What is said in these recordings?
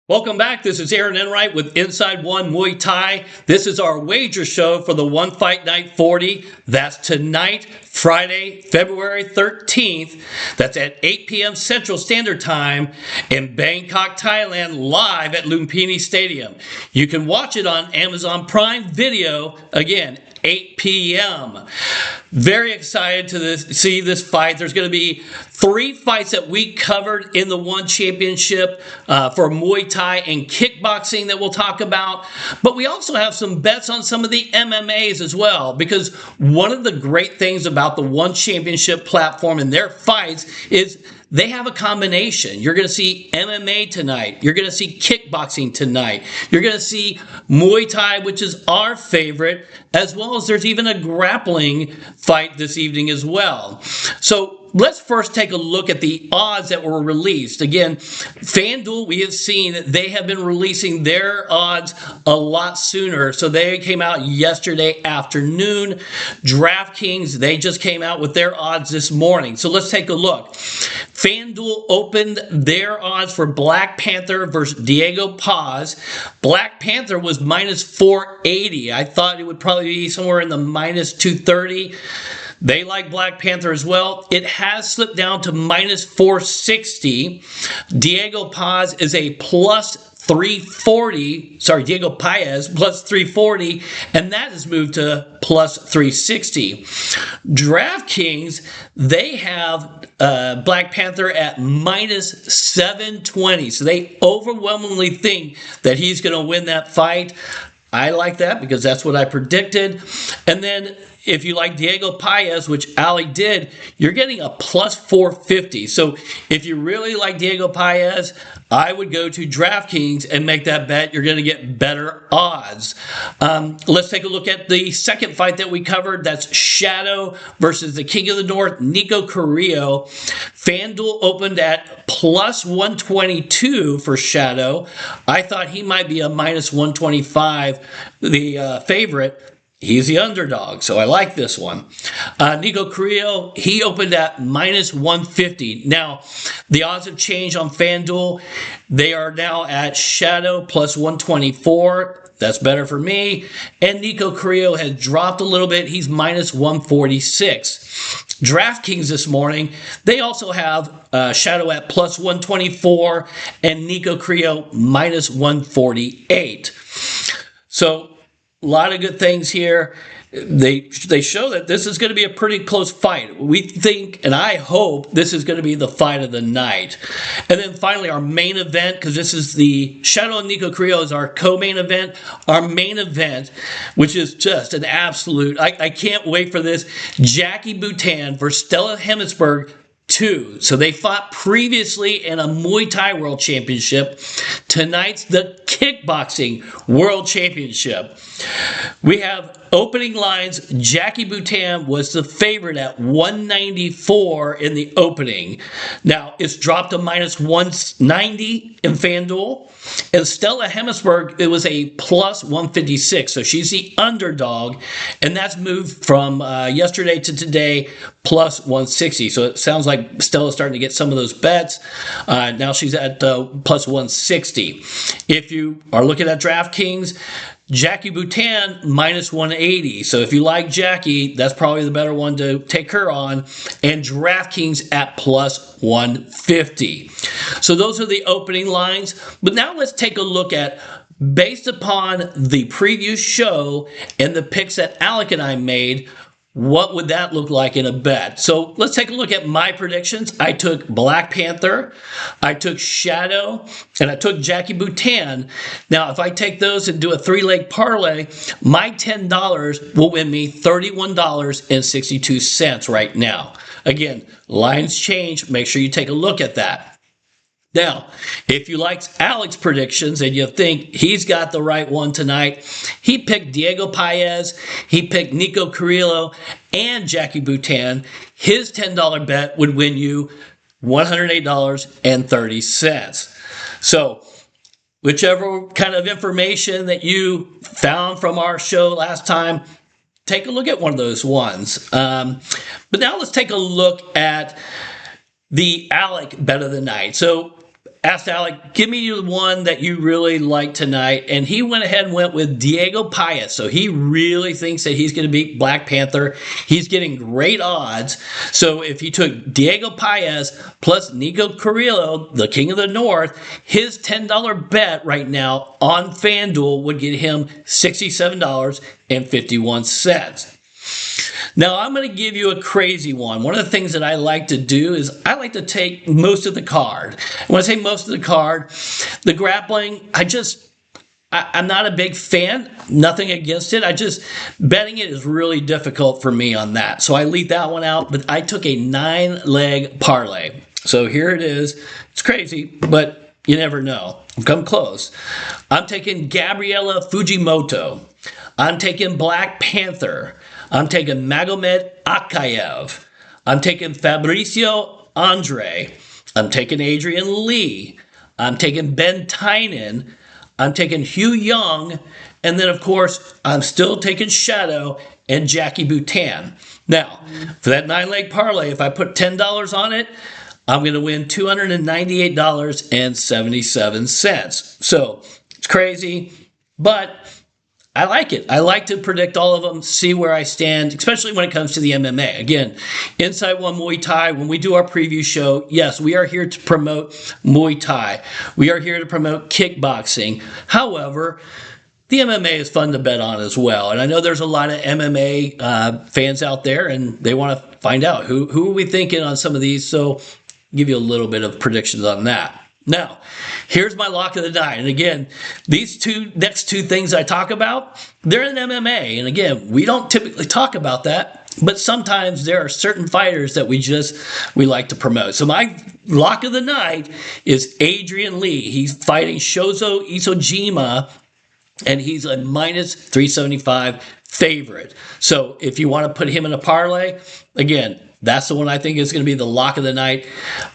Welcome back. This is Aaron Enright with Inside One Muay Thai. This is our wager show for the One Fight Night 40. That's tonight, Friday, February 13th. That's at 8 p.m. Central Standard Time in Bangkok, Thailand, live at Lumpini Stadium. You can watch it on Amazon Prime Video, again, 8 p.m. Very excited to see this fight. There's going to be 3 fights that we covered in the One Championship for Muay Thai and kickboxing that we'll talk about. But we also have some bets on some of the MMAs as well, because one of the great things about the One Championship platform and their fights is they have a combination. You're going to see MMA tonight. You're going to see kickboxing tonight. You're going to see Muay Thai, which is our favorite, as well as there's even a grappling fight this evening as well. So let's first take a look at the odds that were released. Again, FanDuel, we have seen that they have been releasing their odds a lot sooner. So they came out yesterday afternoon. DraftKings, they just came out with their odds this morning. So let's take a look. FanDuel opened their odds for Black Panther versus Diego Paz. Black Panther was minus 480. I thought it would probably be somewhere in the minus 230. They like Black Panther as well. It has slipped down to minus 460. Diego Paz is a plus 340. Sorry, Diego Paez plus 340, and that has moved to plus 360. DraftKings, they have Black Panther at minus 720. So they overwhelmingly think that he's going to win that fight. I like that because that's what I predicted. And then if you like Diego Paez, which Ali did, you're getting a plus 450. So if you really like Diego Paez, I would go to DraftKings and make that bet. You're going to get better odds. Let's take a look at the second fight that we covered. That's Shadow versus the King of the North, Nico Carrillo. FanDuel opened at plus 122 for Shadow. I thought he might be a minus 125, the favorite. He's the underdog, so I like this one. Nico Carrillo, he opened at minus 150. Now, the odds have changed on FanDuel. They are now at Shadow plus 124. That's better for me. And Nico Carrillo has dropped a little bit. He's minus 146. DraftKings this morning, they also have Shadow at plus 124 and Nico Carrillo minus 148. So, a lot of good things here. They show that this is going to be a pretty close fight. We think, and I hope, this is going to be the fight of the night. And then finally, our main event, because this is the Shadow and Nico Carrillo is our co-main event. Our main event, which is just an absolute, I can't wait for this. Jackie Boutin versus Stella Hemsberg 2. So they fought previously in a Muay Thai World Championship. Tonight's the Kickboxing World Championship. We have opening lines. Jackie Boutin was the favorite at 194 in the opening. Now, it's dropped to minus 190 in FanDuel. And Stella Hemsberg, it was a plus 156. So she's the underdog. And that's moved from yesterday to today, plus 160. So it sounds like Stella's starting to get some of those bets. Now she's at plus 160. If you are looking at DraftKings, Jackie Boutin minus 180. So if you like Jackie, that's probably the better one to take her on. And DraftKings at plus 150. So those are the opening lines. But now let's take a look at, based upon the previous show and the picks that Alec and I made, what would that look like in a bet? So let's take a look at my predictions. I took Black Panther, I took Shadow, and I took Jackie Boutin. Now, if I take those and do a 3-leg parlay, my $10 will win me $31.62 right now. Again, lines change. Make sure you take a look at that. Now, if you like Alec's predictions and you think he's got the right one tonight, he picked Diego Paez, he picked Nico Carrillo, and Jackie Boutin. His $10 bet would win you $108.30. So, whichever kind of information that you found from our show last time, take a look at one of those ones. But now let's take a look at the Alec bet of the night. So asked Alec, give me the one that you really like tonight. And he went ahead and went with Diego Paez. So he really thinks that he's going to beat Black Panther. He's getting great odds. So if you took Diego Paez plus Nico Carrillo, the King of the North, his $10 bet right now on FanDuel would get him $67.51. Now, I'm going to give you a crazy one. One of the things that I like to do is I like to take most of the card. When I say most of the card, the grappling, I'm not a big fan. Nothing against it. Betting it is really difficult for me on that. So I leave that one out, but I took a 9-leg parlay. So here it is. It's crazy, but you never know. I've come close. I'm taking Gabriela Fujimoto. I'm taking Black Panther. I'm taking Magomed Akayev. I'm taking Fabricio Andre. I'm taking Adrian Lee. I'm taking Ben Tynan. I'm taking Hugh Young. And then, of course, I'm still taking Shadow and Jackie Boutin. Now, for that 9-leg parlay, if I put $10 on it, I'm going to win $298.77. So it's crazy, but I like it. I like to predict all of them, see where I stand, especially when it comes to the MMA. Again, Inside One Muay Thai, when we do our preview show, yes, we are here to promote Muay Thai. We are here to promote kickboxing. However, the MMA is fun to bet on as well. And I know there's a lot of MMA fans out there, and they want to find out who are we thinking on some of these. So give you a little bit of predictions on that. Now, here's my lock of the night. And again, these next two things I talk about, they're in MMA. And again, we don't typically talk about that, but sometimes there are certain fighters that we like to promote. So my lock of the night is Adrian Lee. He's fighting Shozo Isojima, and he's a minus 375 favorite. So if you want to put him in a parlay, again, that's the one I think is going to be the lock of the night.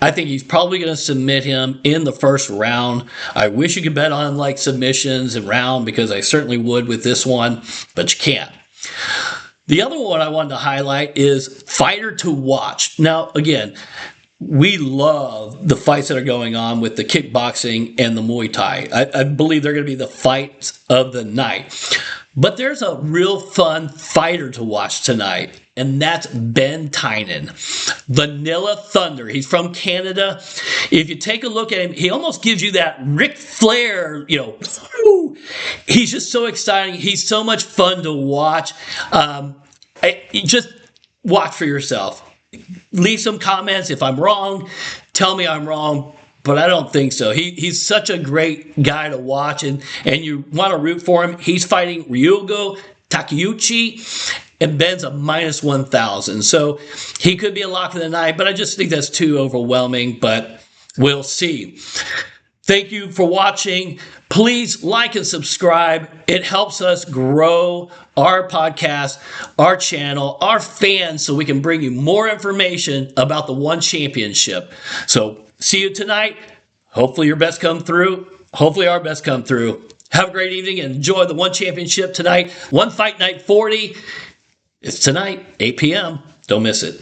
I think he's probably going to submit him in the first round. I wish you could bet on like submissions and round, because I certainly would with this one, but you can't. The other one I wanted to highlight is fighter to watch. Now, again, we love the fights that are going on with the kickboxing and the Muay Thai. I believe they're going to be the fights of the night. But there's a real fun fighter to watch tonight, and that's Ben Tynan, Vanilla Thunder. He's from Canada. If you take a look at him, he almost gives you that Ric Flair, he's just so exciting. He's so much fun to watch. Just watch for yourself. Leave some comments. If I'm wrong, tell me I'm wrong. But I don't think so. He's such a great guy to watch, and you want to root for him. He's fighting Ryugo Takeuchi, and Ben's a minus 1,000. So he could be a lock of the night, but I just think that's too overwhelming, but we'll see. Thank you for watching. Please like and subscribe. It helps us grow our podcast, our channel, our fans, so we can bring you more information about the One Championship. So see you tonight. Hopefully your best come through. Hopefully our best come through. Have a great evening and enjoy the One Championship tonight. One Fight Night 40. It's tonight, 8 p.m. Don't miss it.